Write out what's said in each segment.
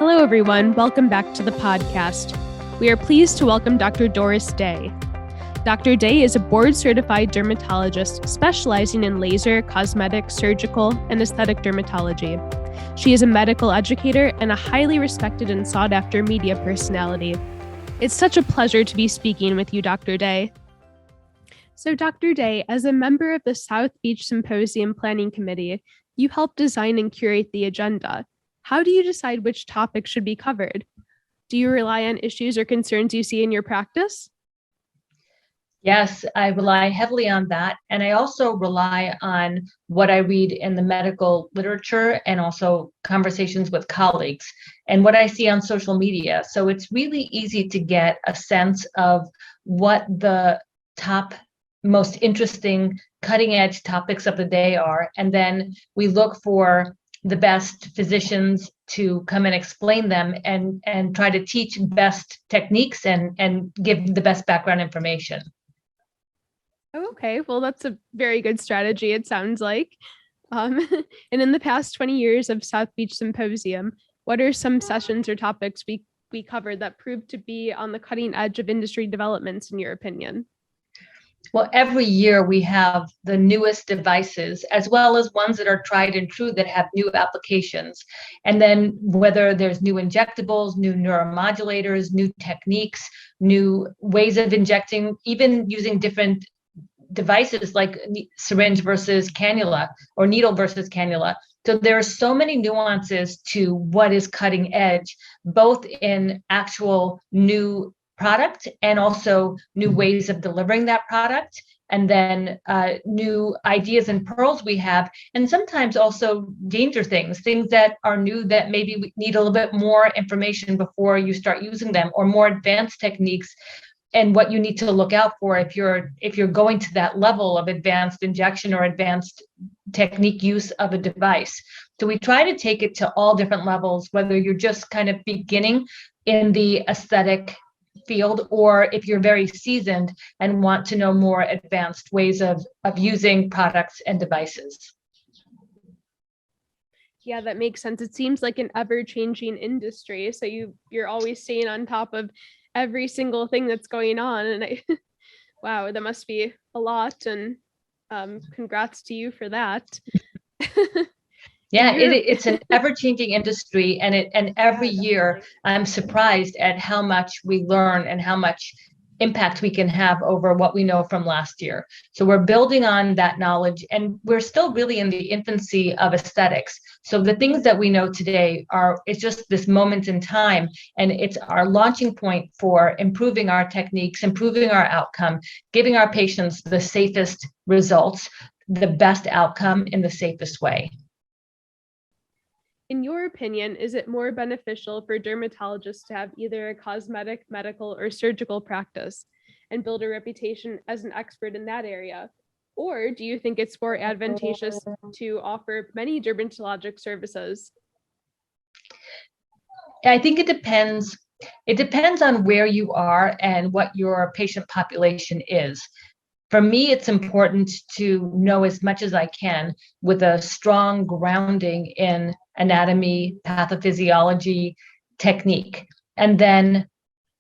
Hello, everyone. Welcome back to the podcast. We are pleased to welcome Dr. Doris Day. Dr. Day is a board-certified dermatologist specializing in laser, cosmetic, surgical, and aesthetic dermatology. She is a medical educator and a highly respected and sought-after media personality. It's such a pleasure to be speaking with you, Dr. Day. So, Dr. Day, as a member of the South Beach Symposium Planning Committee, you help design and curate the agenda. How do you decide which topics should be covered? Do you rely on issues or concerns you see in your practice? Yes, I rely heavily on that. And I also rely on what I read in the medical literature and also conversations with colleagues and what I see on social media. So it's really easy to get a sense of what the top most interesting cutting edge topics of the day are. And then we look for the best physicians to come and explain them and try to teach best techniques and give the best background information. Okay, well, that's a very good strategy, it sounds like. And in the past 20 years of South Beach Symposium, what are some sessions or topics we covered that proved to be on the cutting edge of industry developments, in your opinion? Well, every year we have the newest devices, as well as ones that are tried and true that have new applications. And then whether there's new injectables, new neuromodulators, new techniques, new ways of injecting, even using different devices like syringe versus cannula or needle versus cannula. So there are so many nuances to what is cutting edge, both in actual new product and also new ways of delivering that product, and then new ideas and pearls we have, and sometimes also danger things that are new that maybe we need a little bit more information before you start using them, or more advanced techniques and what you need to look out for if you're going to that level of advanced injection or advanced technique use of a device. So we try to take it to all different levels, whether you're just kind of beginning in the aesthetic field, or if you're very seasoned and want to know more advanced ways of using products and devices. Yeah, that makes sense. It seems like an ever-changing industry, so you're always staying on top of every single thing that's going on, and wow, that must be a lot, and congrats to you for that. Yeah, it's an ever-changing industry, and every year I'm surprised at how much we learn and how much impact we can have over what we know from last year. So we're building on that knowledge, and we're still really in the infancy of aesthetics. So the things that we know today it's just this moment in time, and it's our launching point for improving our techniques, improving our outcome, giving our patients the safest results, the best outcome in the safest way. In your opinion, is it more beneficial for dermatologists to have either a cosmetic, medical, or surgical practice and build a reputation as an expert in that area? Or do you think it's more advantageous to offer many dermatologic services? I think it depends. It depends on where you are and what your patient population is. For me, it's important to know as much as I can with a strong grounding in anatomy, pathophysiology, technique, and then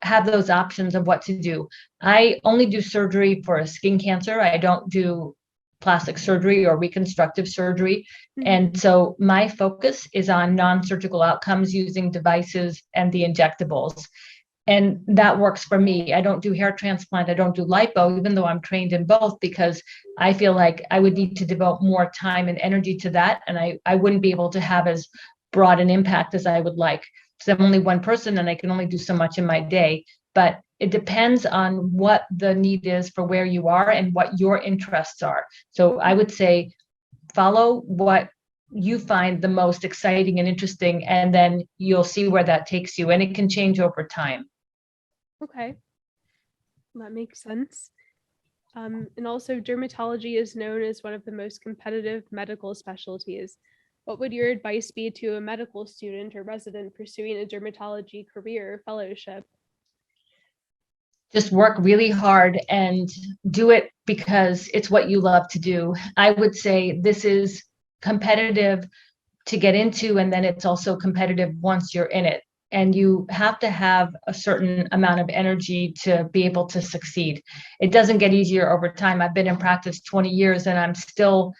have those options of what to do. I only do surgery for skin cancer. I don't do plastic surgery or reconstructive surgery. And so my focus is on non-surgical outcomes using devices and the injectables. And that works for me. I don't do hair transplant. I don't do lipo, even though I'm trained in both, because I feel like I would need to devote more time and energy to that. And I wouldn't be able to have as broad an impact as I would like. So I'm only one person and I can only do so much in my day. But it depends on what the need is for where you are and what your interests are. So I would say follow what you find the most exciting and interesting, and then you'll see where that takes you. And it can change over time. Okay, that makes sense. And also, dermatology is known as one of the most competitive medical specialties. What would your advice be to a medical student or resident pursuing a dermatology career or fellowship? Just work really hard and do it because it's what you love to do. I would say this is competitive to get into, and then it's also competitive once you're in it. and you have to have a certain amount of energy to be able to succeed. It doesn't get easier over time. I've been in practice 20 years and I still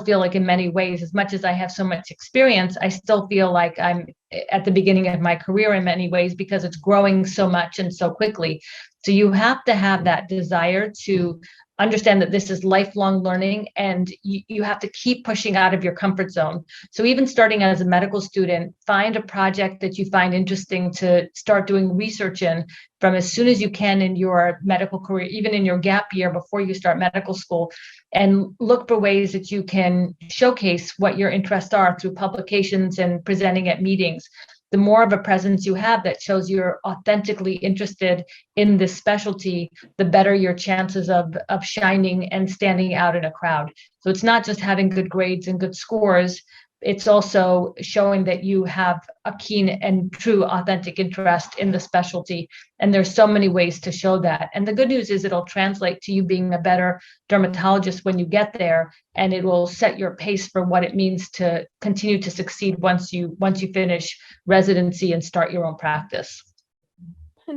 feel like in many ways, as much as I have so much experience, I still feel like I'm at the beginning of my career in many ways because it's growing so much and so quickly. So you have to have that desire to understand that this is lifelong learning, and you have to keep pushing out of your comfort zone. So even starting as a medical student, find a project that you find interesting to start doing research in from as soon as you can in your medical career, even in your gap year before you start medical school, and look for ways that you can showcase what your interests are through publications and presenting at meetings. The more of a presence you have that shows you're authentically interested in this specialty, the better your chances of shining and standing out in a crowd. So it's not just having good grades and good scores. It's also showing that you have a keen and true authentic interest in the specialty. And there's so many ways to show that. And the good news is it'll translate to you being a better dermatologist when you get there, and it will set your pace for what it means to continue to succeed once you finish residency and start your own practice.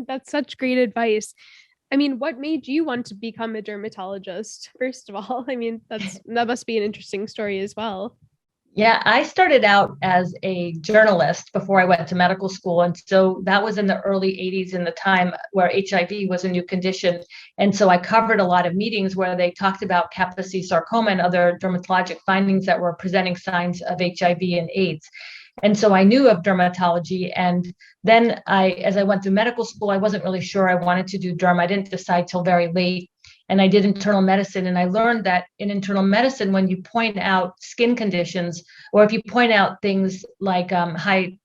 That's such great advice. I mean, what made you want to become a dermatologist, first of all? I mean, that must be an interesting story as well. Yeah, I started out as a journalist before I went to medical school. And so that was in the early 80s, in the time where HIV was a new condition. And so I covered a lot of meetings where they talked about Kaposi sarcoma and other dermatologic findings that were presenting signs of HIV and AIDS. And so I knew of dermatology. And then as I went through medical school, I wasn't really sure I wanted to do derm. I didn't decide till very late. And I did internal medicine. And I learned that in internal medicine, when you point out skin conditions, or if you point out things like high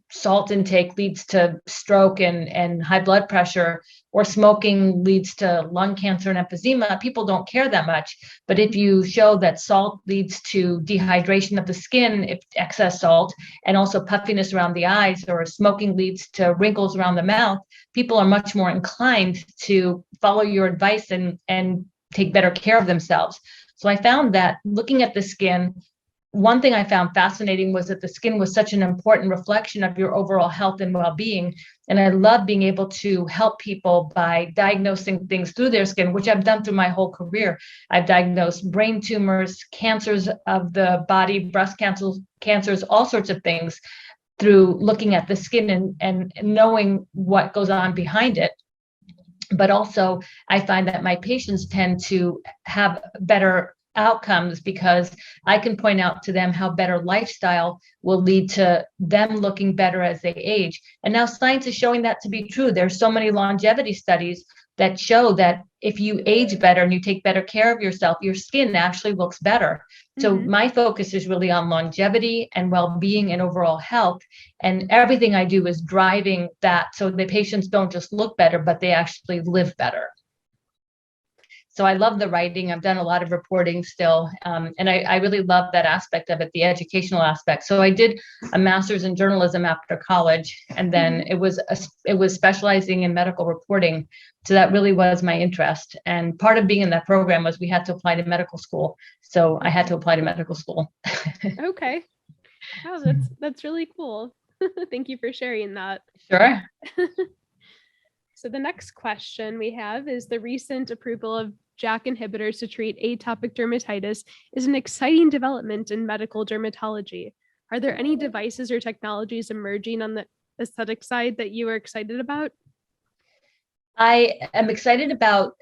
salt intake leads to stroke and high blood pressure, or smoking leads to lung cancer and emphysema, people don't care that much. But if you show that salt leads to dehydration of the skin, if excess salt, and also puffiness around the eyes, or smoking leads to wrinkles around the mouth, people are much more inclined to follow your advice and take better care of themselves. So I found that looking at the skin, one thing I found fascinating was that the skin was such an important reflection of your overall health and well-being. And I love being able to help people by diagnosing things through their skin, which I've done through my whole career. I've diagnosed brain tumors, cancers of the body, breast cancers, all sorts of things through looking at the skin and knowing what goes on behind it. But also, I find that my patients tend to have better outcomes because I can point out to them how better lifestyle will lead to them looking better as they age. And now science is showing that to be true. There's so many longevity studies that show that if you age better and you take better care of yourself, your skin actually looks better. So my focus is really on longevity and well-being and overall health. And everything I do is driving that so the patients don't just look better, but they actually live better. So I love the writing. I've done a lot of reporting still. And I really love that aspect of it, the educational aspect. So I did a master's in journalism after college, and then it was specializing in medical reporting. So that really was my interest. And part of being in that program was we had to apply to medical school. So I had to apply to medical school. Okay. Wow, that's really cool. Thank you for sharing that. Sure. So the next question we have is the recent approval of JAK inhibitors to treat atopic dermatitis is an exciting development in medical dermatology. Are there any devices or technologies emerging on the aesthetic side that you are excited about? I am excited about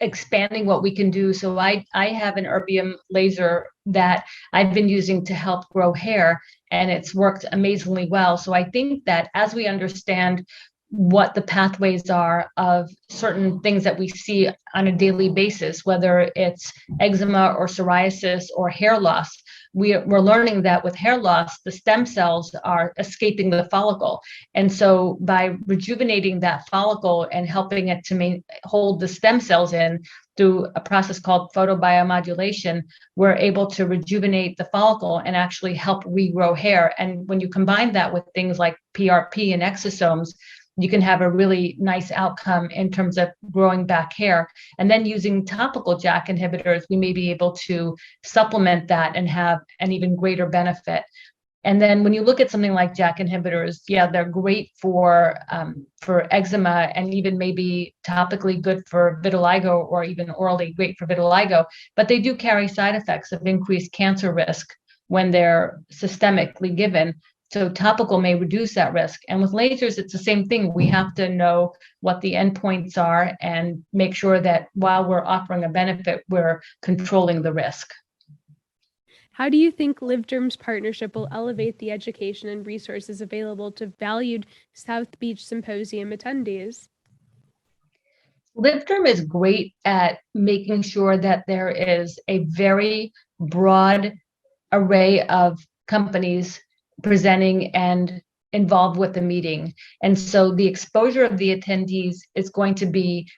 expanding what we can do. So I have an erbium laser that I've been using to help grow hair, and it's worked amazingly well. So I think that as we understand what the pathways are of certain things that we see on a daily basis, whether it's eczema or psoriasis or hair loss, we're learning that with hair loss, the stem cells are escaping the follicle. And so by rejuvenating that follicle and helping it to hold the stem cells in through a process called photobiomodulation, we're able to rejuvenate the follicle and actually help regrow hair. And when you combine that with things like PRP and exosomes, you can have a really nice outcome in terms of growing back hair. And then using topical JAK inhibitors, we may be able to supplement that and have an even greater benefit. And then when you look at something like JAK inhibitors, yeah, they're great for eczema, and even maybe topically good for vitiligo, or even orally great for vitiligo. But they do carry side effects of increased cancer risk when they're systemically given. So topical may reduce that risk. And with lasers, it's the same thing. We have to know what the endpoints are and make sure that while we're offering a benefit, we're controlling the risk. How do you think LiveDerm's partnership will elevate the education and resources available to valued South Beach Symposium attendees? LiveDerm is great at making sure that there is a very broad array of companies presenting and involved with the meeting. And so the exposure of the attendees is going to be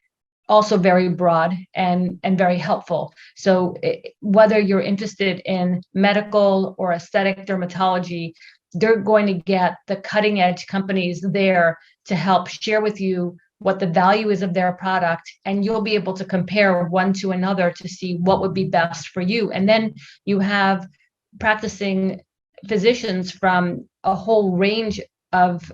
also very broad and very helpful. So whether you're interested in medical or aesthetic dermatology, they're going to get the cutting edge companies there to help share with you what the value is of their product, and you'll be able to compare one to another to see what would be best for you. And then you have practicing physicians from a whole range of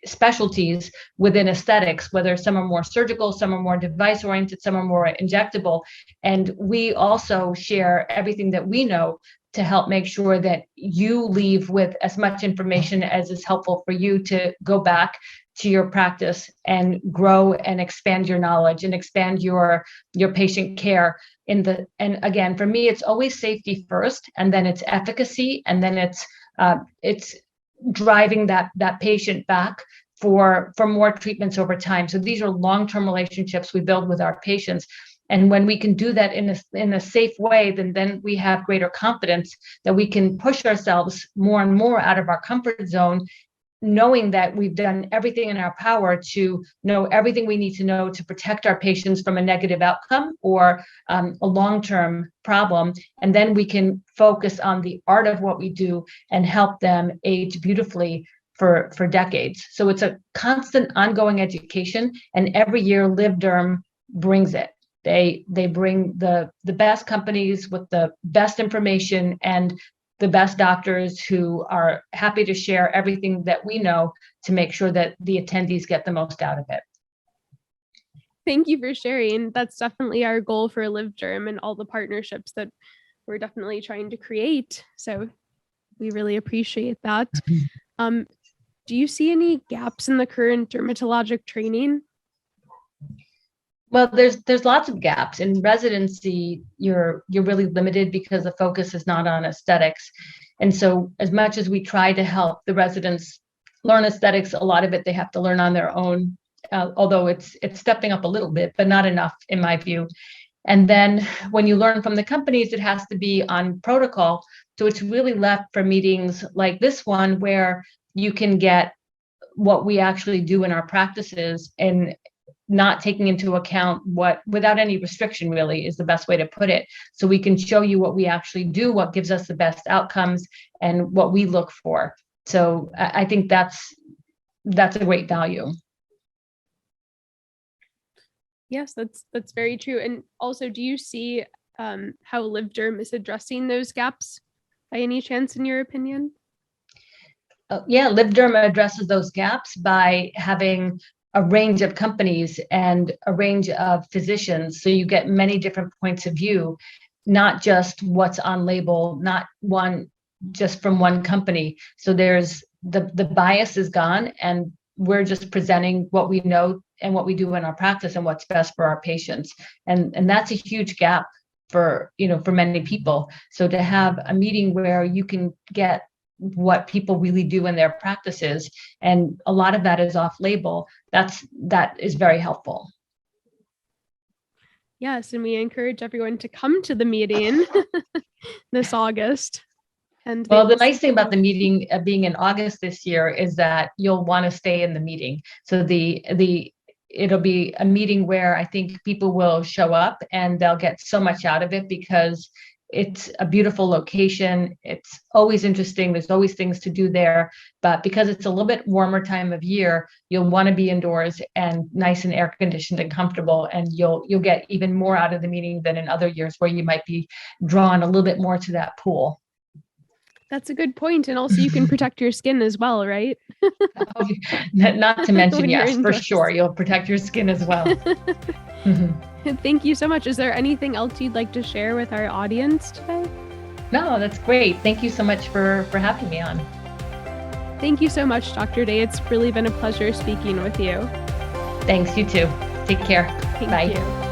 specialties within aesthetics, whether some are more surgical, some are more device oriented, some are more injectable. And we also share everything that we know to help make sure that you leave with as much information as is helpful for you to go back to your practice and grow and expand your knowledge and expand your patient care. And again, for me, it's always safety first, and then it's efficacy, and then it's driving that patient back for more treatments over time. So these are long-term relationships we build with our patients. And when we can do that in a safe way, then we have greater confidence that we can push ourselves more and more out of our comfort zone, knowing that we've done everything in our power to know everything we need to know to protect our patients from a negative outcome or a long-term problem. And then we can focus on the art of what we do and help them age beautifully for decades. So it's a constant ongoing education, and every year LiveDerm brings it. They bring the best companies with the best information and the best doctors who are happy to share everything that we know to make sure that the attendees get the most out of it. Thank you for sharing. That's definitely our goal for LiveDerm and all the partnerships that we're definitely trying to create. So we really appreciate that. Do you see any gaps in the current dermatologic training? Well, there's lots of gaps. In residency, you're really limited because the focus is not on aesthetics. And so as much as we try to help the residents learn aesthetics, a lot of it they have to learn on their own, although it's stepping up a little bit, but not enough in my view. And then when you learn from the companies, it has to be on protocol. So it's really left for meetings like this one where you can get what we actually do in our practices and not taking into account what, without any restriction really is the best way to put it. So we can show you what we actually do, what gives us the best outcomes, and what we look for. So I think that's a great value. Yes, that's very true. And also, do you see how LiveDerm is addressing those gaps by any chance, in your opinion? Yeah, LiveDerm addresses those gaps by having a range of companies and a range of physicians. So you get many different points of view, not just what's on label, not one just from one company. So there's the bias is gone, and we're just presenting what we know and what we do in our practice and what's best for our patients. And that's a huge gap for many people. So to have a meeting where you can get what people really do in their practices, and a lot of that is off label, that is very helpful. Yes, and we encourage everyone to come to the meeting this August. And well, the nice thing about the meeting being in August this year is that you'll want to stay in the meeting. So it'll be a meeting where I think people will show up and they'll get so much out of it because it's a beautiful location. It's always interesting. There's always things to do there. But because it's a little bit warmer time of year, you'll want to be indoors and nice and air conditioned and comfortable. And you'll get even more out of the meeting than in other years where you might be drawn a little bit more to that pool. That's a good point. And also you can protect your skin as well, right? Not to mention, When you're yes, for indoors. sure, you'll protect your skin as well. Thank you so much. Is there anything else you'd like to share with our audience today? No, that's great. Thank you so much for having me on. Thank you so much, Dr. Day. It's really been a pleasure speaking with you. Thanks, you too. Take care. Thank Bye. you.